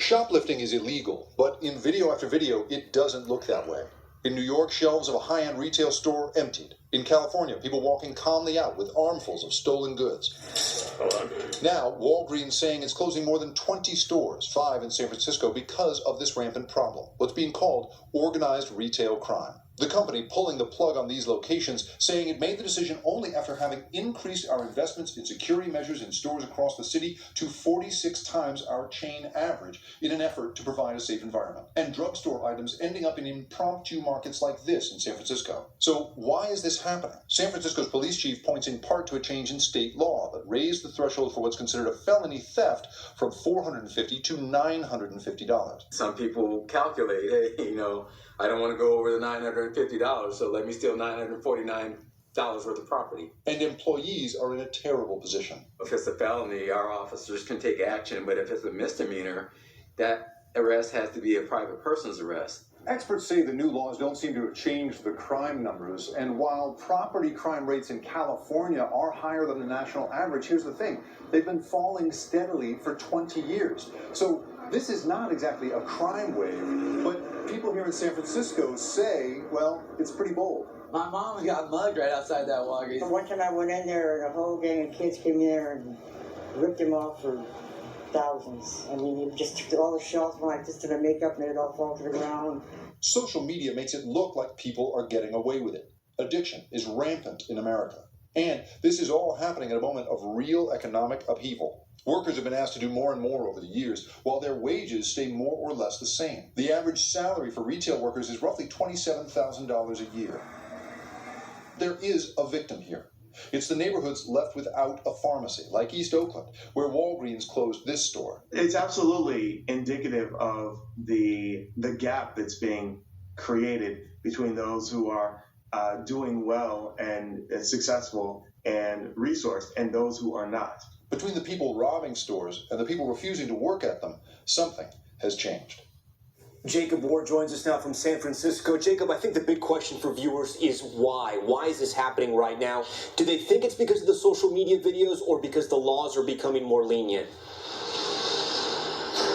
Shoplifting is illegal, but in video after video, it doesn't look that way. In New York, shelves of a high-end retail store emptied. In California, people walking calmly out with armfuls of stolen goods. Now, Walgreens saying it's closing more than 20 stores, 5 in San Francisco, because of this rampant problem, what's being called organized retail crime. The company pulling the plug on these locations, saying it made the decision only after having increased our investments in security measures in stores across the city to 46 times our chain average in an effort to provide a safe environment. And drugstore items ending up in impromptu markets like this in San Francisco. So why is this happening? San Francisco's police chief points in part to a change in state law that raised the threshold for what's considered a felony theft from $450 to $950. Some people calculate, hey, I don't want to go over the $950, so let me steal $949 worth of property. And employees are in a terrible position. If it's a felony, our officers can take action, but if it's a misdemeanor, that arrest has to be a private person's arrest. Experts say the new laws don't seem to have changed the crime numbers, and while property crime rates in California are higher than the national average, here's the thing, they've been falling steadily for 20 years. So this is not exactly a crime wave, but people here in San Francisco say, well, it's pretty bold. My mom got mugged right outside that Walgreens. One time I went in there and a whole gang of kids came in there and ripped him off for thousands. I mean, you just took all the shelves when I just did the makeup and it all fall to the ground. Social media makes it look like people are getting away with it. Addiction is rampant in America. And this is all happening at a moment of real economic upheaval. Workers have been asked to do more and more over the years, while their wages stay more or less the same. The average salary for retail workers is roughly $27,000 a year. There is a victim here. It's the neighborhoods left without a pharmacy, like East Oakland, where Walgreens closed this store. It's absolutely indicative of the gap that's being created between those who are doing well and successful and resourced and those who are not. Between the people robbing stores and the people refusing to work at them, something has changed. Jacob Ward joins us now from San Francisco. Jacob, I think the big question for viewers is why? Why is this happening right now? Do they think it's because of the social media videos or because the laws are becoming more lenient?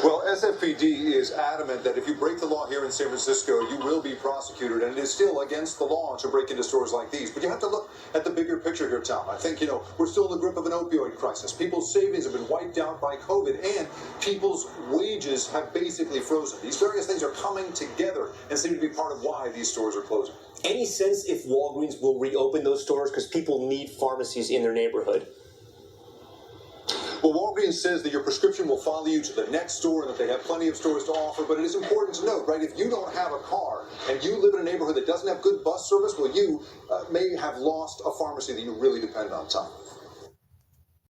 Well, SFPD is adamant that if you break the law here in San Francisco, you will be prosecuted, and it is still against the law to break into stores like these. But you have to look at the bigger picture here, Tom. I think, we're still in the grip of an opioid crisis. People's savings have been wiped out by COVID, and people's wages have basically frozen. These various things are coming together and seem to be part of why these stores are closing. Any sense if Walgreens will reopen those stores? Because people need pharmacies in their neighborhood. Well, Walgreens says that your prescription will follow you to the next store and that they have plenty of stores to offer, but it is important to note, right, if you don't have a car and you live in a neighborhood that doesn't have good bus service, well, you may have lost a pharmacy that you really depend on, Tom.